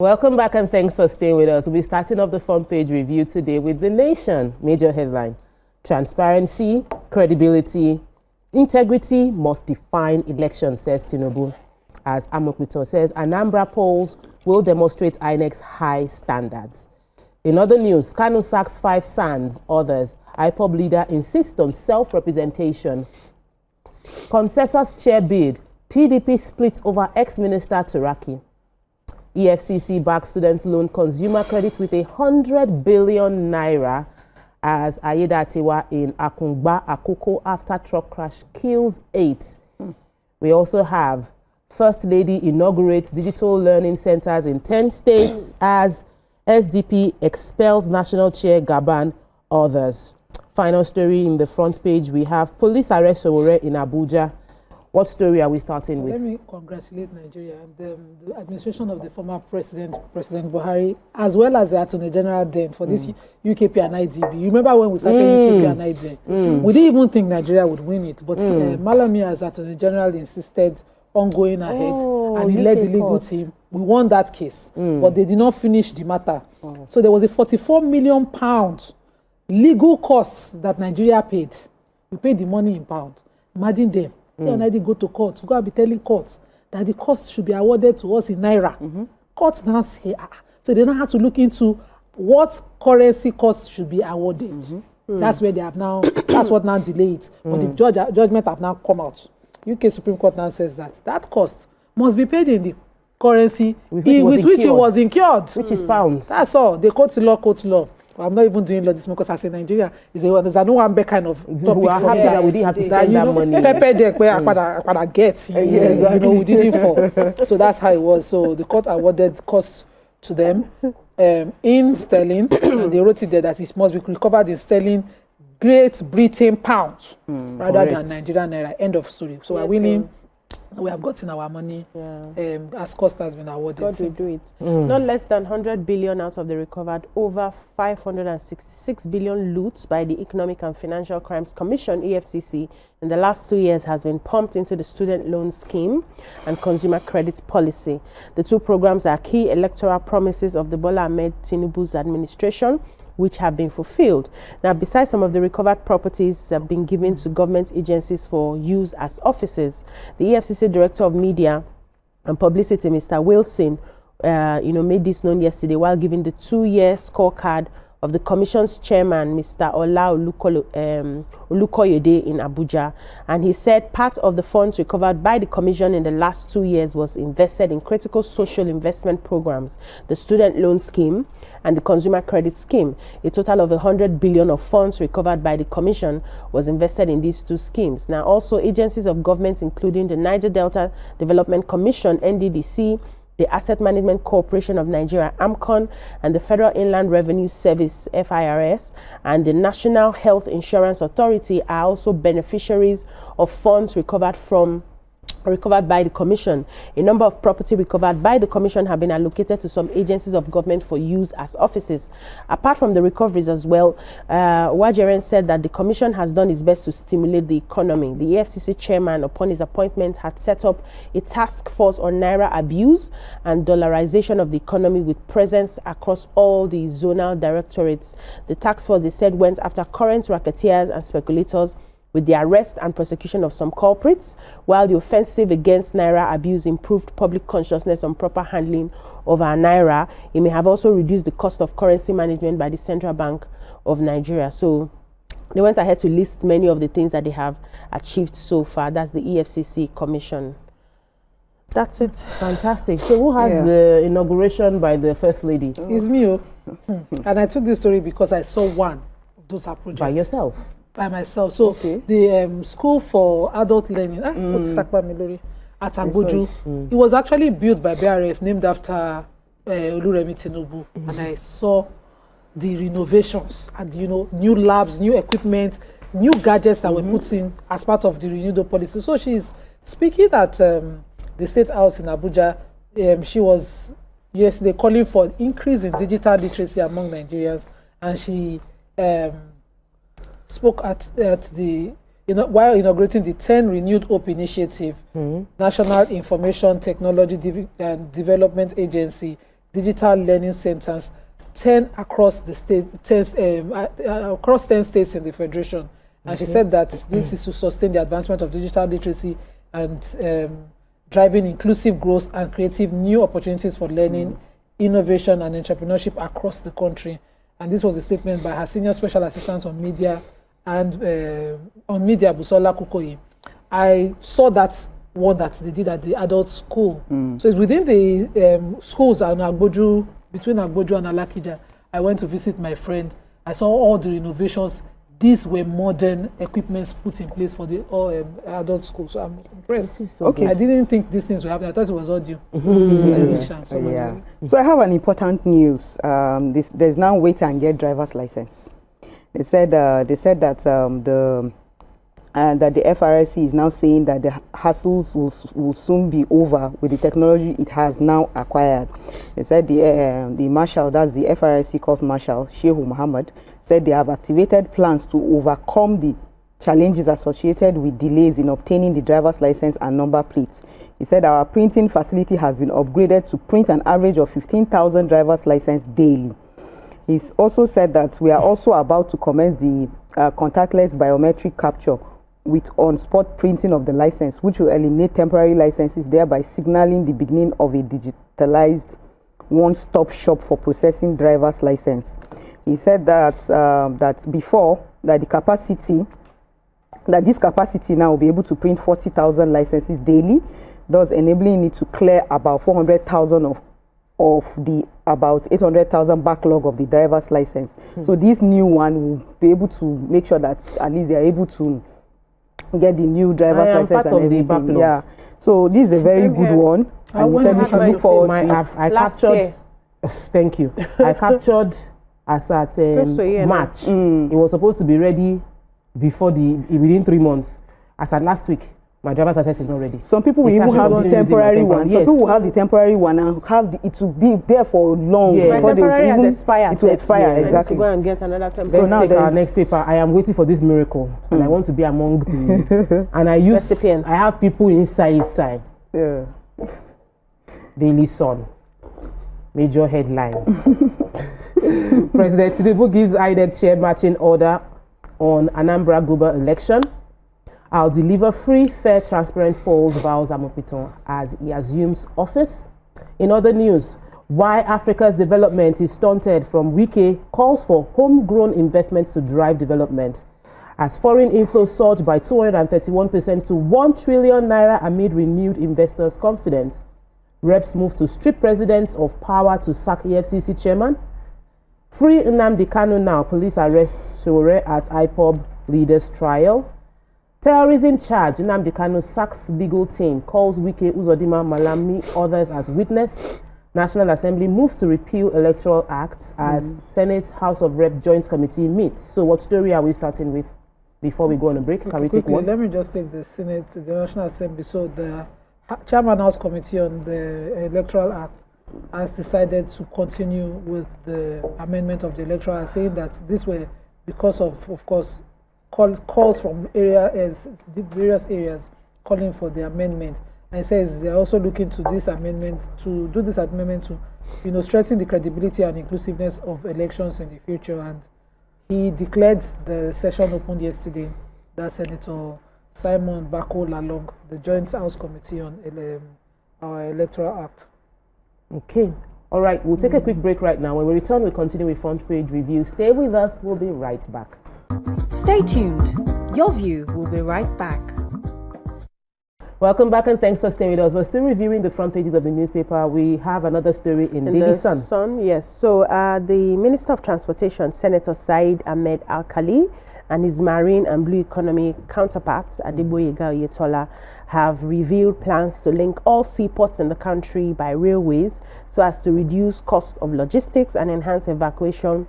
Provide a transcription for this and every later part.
Welcome back and thanks for staying with us. We'll be starting off the front page review today with The Nation. Major headline: transparency, credibility, integrity must define elections, says Tinubu. As Amokuto says, Anambra polls will demonstrate INEC's high standards. In other news, Kanu sacks 5 SANs, others. IPOB leader insists on self-representation. Consensus chair bid, PDP splits over ex-minister Turaki. EFCC backs student loan consumer credit with 100 billion naira as Ayedatiwa in Akungba Akoko after truck crash kills 8. We also have First Lady inaugurates digital learning centers in 10 states as SDP expels national chair Gaban, others. Final story in the front page, we have police arrest Sowore in Abuja. What story are we starting with? Let me congratulate Nigeria and the administration of the former President Buhari, as well as the Attorney General then for this UKP and IDB. You remember when we started UKP and IDB? We didn't even think Nigeria would win it, but Malami as Attorney General insisted on going ahead and he led the legal team. We won that case, but they did not finish the matter. So there was a £44 million legal costs that Nigeria paid. We paid the money in pound. Imagine them. They already go to court. Go and be telling courts that the cost should be awarded to us in naira. Courts now say, so they now have to look into what currency cost should be awarded. That's where they have now. That's what now delay it. But the judgment have now come out. UK Supreme Court now says that cost must be paid in the currency with which it was incurred, which is pounds. That's all. They quote law. I'm not even doing law this because I say Nigeria is there's a no one back kind of topic. We are happy that we didn't have to spend that money. We didn't fall. So that's how it was. So the court awarded costs to them in sterling, and they wrote it there that it must be recovered in sterling, Great Britain pounds rather than Nigerian naira. End of story. So we're winning. We have gotten our money as cost has been awarded. God will do it. Not less than 100 billion out of the recovered over 566 billion loot by the Economic and Financial Crimes Commission, EFCC, in the last 2 years has been pumped into the student loan scheme and consumer credit policy. The two programs are key electoral promises of the Bola Ahmed Tinubu's administration, which have been fulfilled. Now, besides some of the recovered properties have been given to government agencies for use as offices, the EFCC Director of Media and Publicity, Mr. Wilson, made this known yesterday while giving the 2-year scorecard of the Commission's chairman, Mr. Ola Olukoyede in Abuja. And he said part of the funds recovered by the Commission in the last 2 years was invested in critical social investment programs, the student loan scheme and the consumer credit scheme. A total of 100 billion of funds recovered by the Commission was invested in these two schemes. Now, also agencies of government, including the Niger Delta Development Commission, NDDC, the Asset Management Corporation of Nigeria, AMCON, and the Federal Inland Revenue Service, FIRS, and the National Health Insurance Authority are also beneficiaries of funds recovered by the Commission. A number of property recovered by the Commission have been allocated to some agencies of government for use as offices. Apart from the recoveries as well, Wajeren said that the Commission has done its best to stimulate the economy. The EFCC chairman, upon his appointment, had set up a task force on naira abuse and dollarization of the economy with presence across all the zonal directorates. The task force, they said, went after current racketeers and speculators with the arrest and prosecution of some culprits, while the offensive against naira abuse improved public consciousness on proper handling of our naira. It may have also reduced the cost of currency management by the Central Bank of Nigeria. So they went ahead to list many of the things that they have achieved so far. That's the EFCC Commission. That's it. Fantastic. So who has the inauguration by the First Lady? It's me. And I took this story because I saw one of those projects. By yourself? By myself. So the School for Adult Learning at Agboju, it was actually built by BRF, named after Oluremi Tinubu. And I saw the renovations and new labs, new equipment, new gadgets that were put in as part of the renewed policy. So she's speaking at the State House in Abuja. She was yesterday calling for increase in digital literacy among Nigerians, and she spoke at the while inaugurating the 10 Renewed Hope Initiative, National Information Technology and Development Agency, digital learning centers, 10 across the state, across 10 states in the federation. And she said that this is to sustain the advancement of digital literacy and driving inclusive growth and creative new opportunities for learning, innovation, and entrepreneurship across the country. And this was a statement by her senior special assistant on media Busola Kukoyi. I saw that one that they did at the adult school. So it's within the schools between Agboju and Alakija. I went to visit my friend. I saw all the renovations. These were modern equipments put in place for the adult school. So I'm impressed. This is so good. I didn't think these things were happening. I thought it was audio. So I have an important news. There's now wait and get driver's license. They said that the FRSC is now saying that the hassles will soon be over with the technology it has now acquired. They said the marshal, that's the FRSC court marshal, Shehu Muhammad, said they have activated plans to overcome the challenges associated with delays in obtaining the driver's license and number plates. He said our printing facility has been upgraded to print an average of 15,000 driver's license daily. He's also said that we are also about to commence the contactless biometric capture with on-spot printing of the license, which will eliminate temporary licenses, thereby signaling the beginning of a digitalized one-stop shop for processing driver's license. He said that this capacity now will be able to print 40,000 licenses daily, thus enabling it to clear about 400,000 of the about 800,000 backlog of the driver's license. So this new one will be able to make sure that at least they are able to get the new driver's license and everything. Yeah. So this is a very good one. And he said we should look forward to I captured. Thank you. I captured as at March. It was supposed to be ready within 3 months. As at last week, my driver's license is not ready. Some people will even have the temporary one. Some people will have the temporary one and it will be there for long. My temporary has expired. It will expire, exactly. Go and get another temporary. Let's take our next paper. I am waiting for this miracle, and I want to be among the. And I have people inside. Yeah. Daily Sun. Major headline. President Tinubu gives INEC chair marching order on Anambra global election. I'll deliver free, fair, transparent polls, vows Amopiton as he assumes office. In other news, why Africa's development is stunted from Wike calls for homegrown investments to drive development. As foreign inflows surged by 231% to 1 trillion naira amid renewed investors' confidence. Reps move to strip presidents of power to sack EFCC chairman. Free Nnamdi Kanu now. Police arrest Sowore at IPOB leaders trial. Terrorism charge. Nnamdi Kanu sacks legal team. Calls Wike, Uzodinma, Malami, others as witness. National Assembly moves to repeal Electoral Act as Senate House of Rep Joint Committee meets. So what story are we starting with before we go on a break? Can we take one? Let me just take the Senate, the National Assembly. So the Chairman House Committee on the Electoral Act has decided to continue with the amendment of the Electoral Act, saying that this way, because of course, calls from various areas calling for the amendment. And it says they're also looking to this amendment to strengthen the credibility and inclusiveness of elections in the future. And he declared the session opened yesterday. That's Senator Simon Bako Lalong, the Joint House Committee on our Electoral Act. Okay. All right. We'll take a quick break right now. When we return, we'll continue with front page review. Stay with us. We'll be right back. Stay tuned. Your View will be right back. Welcome back and thanks for staying with us. We're still reviewing the front pages of the newspaper. We have another story in Daily Sun. Yes. So the Minister of Transportation, Senator Said Ahmed Al-Khali, and his marine and blue economy counterparts, Adeboyega Oyetola, have revealed plans to link all seaports in the country by railways so as to reduce cost of logistics and enhance evacuation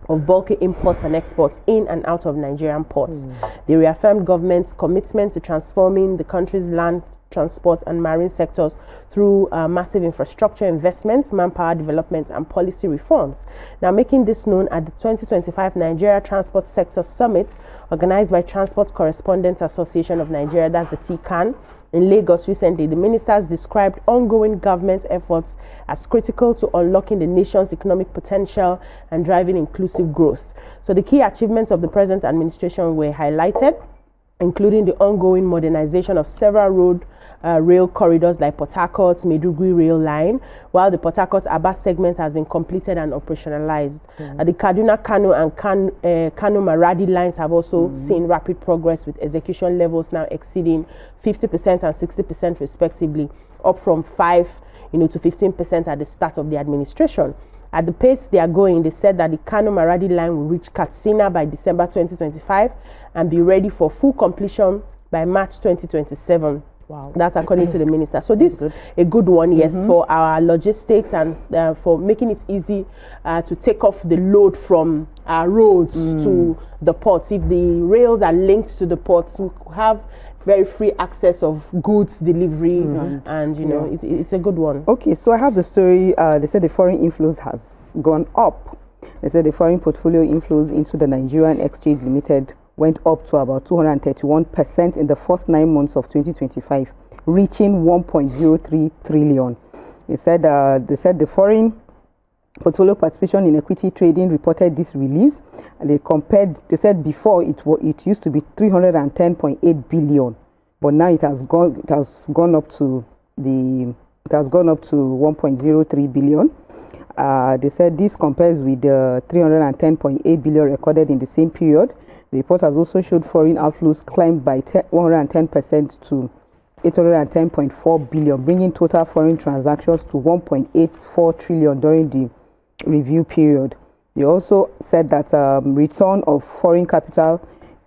of bulky imports and exports in and out of Nigerian ports. They reaffirmed government's commitment to transforming the country's land, transport and marine sectors through massive infrastructure investments, manpower development and policy reforms. Now, making this known at the 2025 Nigeria Transport Sector Summit organized by Transport Correspondents Association of Nigeria, that's the TCAN, in Lagos recently, the ministers described ongoing government efforts as critical to unlocking the nation's economic potential and driving inclusive growth. So the key achievements of the present administration were highlighted, including the ongoing modernization of several rail corridors like Port Harcourt-Maiduguri rail line, while the Port Harcourt-Aba segment has been completed and operationalized. The Kaduna-Kano and Kano-Maradi lines have also seen rapid progress, with execution levels now exceeding 50% and 60% respectively, up from 5 to 15% at the start of the administration. At the pace they are going, they said that the Kano-Maradi line will reach Katsina by December 2025 and be ready for full completion by March 2027. Wow. That's according to the minister. So this is a good one, yes, for our logistics and for making it easy to take off the load from our roads to the ports. If the rails are linked to the ports, we have very free access of goods delivery, and it's a good one. Okay, so I have the story. They said the foreign inflows has gone up. They said the foreign portfolio inflows into the Nigerian Exchange Limited went up to about 231% in the first 9 months of 2025, reaching 1.03 trillion. They said the foreign portfolio participation in equity trading reported this release, and they said before it used to be 310.8 billion, but now it has gone up to 1.03 billion. They said this compares with the 310.8 billion recorded in the same period. The report has also showed foreign outflows climbed by 110% to 810.4 billion, bringing total foreign transactions to 1.84 trillion during the review period. They also said that return of foreign capital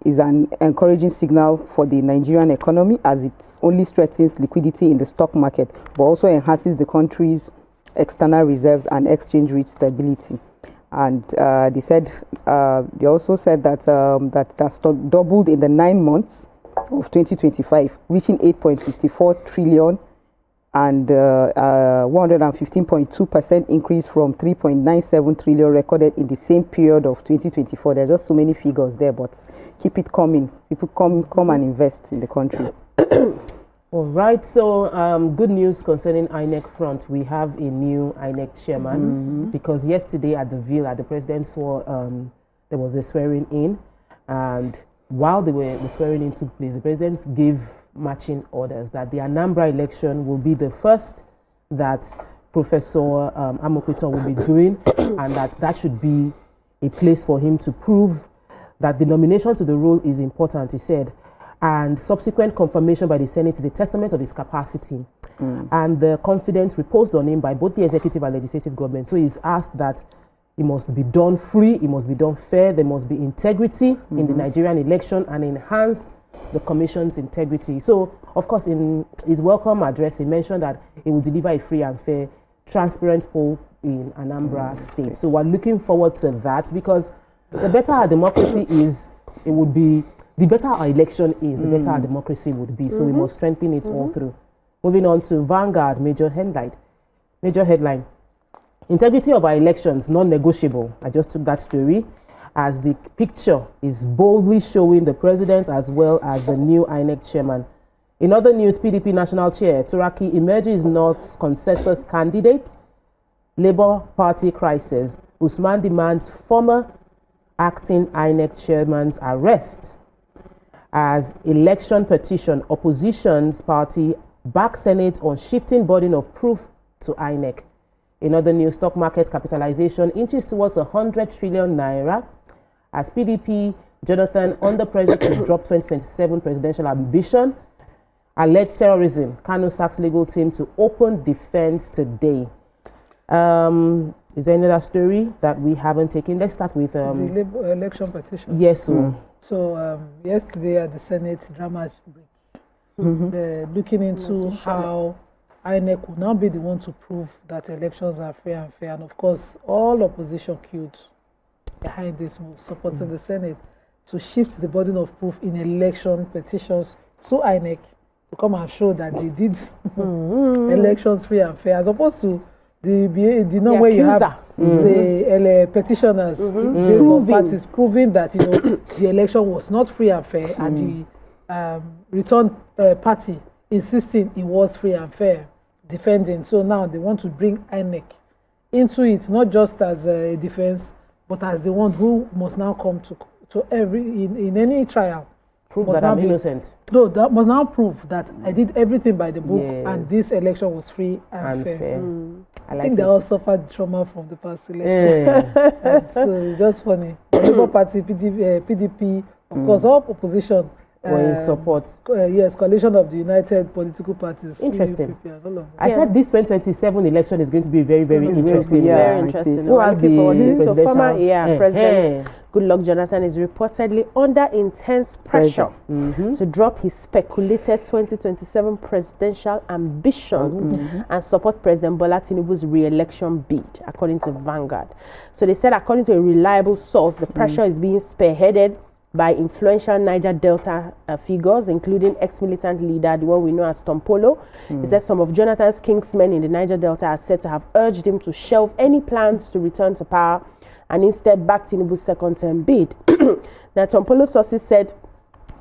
is an encouraging signal for the Nigerian economy, as it only strengthens liquidity in the stock market, but also enhances the country's external reserves and exchange rate stability. And they also said that that has doubled in the 9 months of 2025, reaching 8.54 trillion and 115.2% increase from 3.97 trillion recorded in the same period of 2024. There are just so many figures there, but keep it coming. People come and invest in the country. All right, so good news concerning INEC front. We have a new INEC chairman because yesterday at the Ville, at the president's swore, there was a swearing in, and while the swearing in took place, the president gave marching orders that the Anambra election will be the first that Professor Amokwito will be doing, and that should be a place for him to prove that the nomination to the role is important, he said. And subsequent confirmation by the Senate is a testament of his capacity and the confidence reposed on him by both the executive and legislative government. So he's asked that it must be done free, it must be done fair, there must be integrity in the Nigerian election, and enhanced the commission's integrity. So, of course, in his welcome address, he mentioned that he will deliver a free and fair, transparent poll in Anambra State. So we're looking forward to that, because the better our democracy is, the better our election is, the better our democracy would be. So we must strengthen it all through. Moving on to Vanguard, major headline. Integrity of our elections, non-negotiable. I just took that story, as the picture is boldly showing the president as well as the new INEC chairman. In other news, PDP National Chair Turaki emerges North's consensus candidate. Labour Party crisis. Usman demands former acting INEC chairman's arrest. As election petition, opposition's party back Senate on shifting burden of proof to INEC. In other news, stock market capitalization inches towards 100 trillion naira, as PDP Jonathan under pressure to drop 2027 presidential ambition. Alleged terrorism, Kano sacks legal team to open defense today. Is there another story that we haven't taken? Let's start with the election petition. Yes, sir. So yesterday at the Senate drama break, they're looking into how INEC will now be the one to prove that elections are fair and fair. And of course, all opposition queued behind this move, supporting the Senate to shift the burden of proof in election petitions to INEC to come and show that they did elections free and fair, as opposed to the norm where you have the petitioners based on parties proving that the election was not free and fair, and the return party insisting it was free and fair, defending. So now they want to bring INEC into it, not just as a defense, but as the one who must now come to every in any trial. Prove that I'm innocent. No, that must now prove that I did everything by the book and this election was free and fair. I think they all suffered trauma from the past election. So it's just funny. The Labour Party, PDP, of course, all opposition. In support. Yes, coalition of the United Political Parties. Interesting. I Yeah. said this 2027 election is going to be very, very interesting. Yeah, Very interesting. Who has the So former presidential- President Goodluck Jonathan is reportedly under intense pressure to drop his speculated 2027 presidential ambition and support President Bola Tinubu's re-election bid, according to Vanguard. So they said, according to a reliable source, the pressure is being spearheaded by influential Niger Delta figures, including ex-militant leader, the one we know as Tom Polo. He said some of Jonathan's kingsmen in the Niger Delta are said to have urged him to shelve any plans to return to power and instead back Tinubu's second-term bid. Now, Tom Polo sources said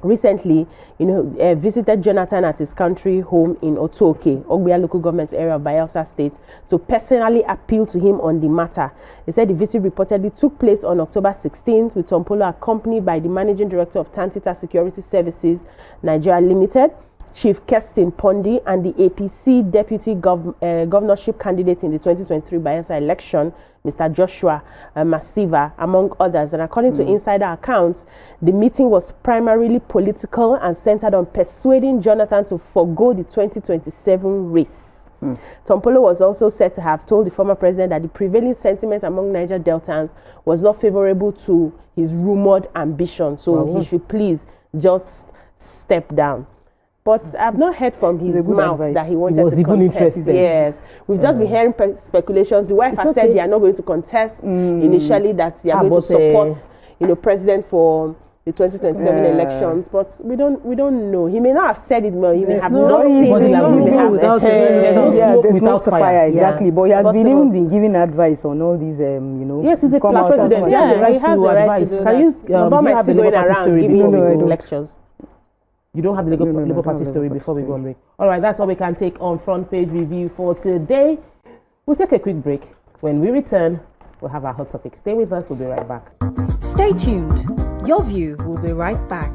recently, visited Jonathan at his country home in Otoke, Ogbia local government area of Bayelsa State, to personally appeal to him on the matter. He said the visit reportedly took place on October 16th, with Tom Polo accompanied by the managing director of Tantita Security Services Nigeria Limited, Chief Kestin Pondi, and the APC deputy governorship candidate in the 2023 Bayelsa election, Mr. Joshua Masiva, among others. And according to insider accounts, the meeting was primarily political and centered on persuading Jonathan to forego the 2027 race. Tom Polo was also said to have told the former president that the prevailing sentiment among Niger Deltans was not favorable to his rumored ambition, so he should please just step down. But I've not heard from his mouth that he wanted to contest. Yes, we've just been hearing speculations. The wife has said they are not going to contest initially, that they are going to support, president for the 2027 elections. But we don't know. He may not have said it, but he may have not seen it. There's no fire. Exactly. But he has been giving advice on all these, Yes, he's a president. He has the right to advise. Can you have the Labour Party story before we go? Lectures. You don't have the Labour Party story before we go on break. All right, that's all we can take on Front Page Review for today. We'll take a quick break. When we return, we'll have our hot topic. Stay with us. We'll be right back. Stay tuned. Your View will be right back.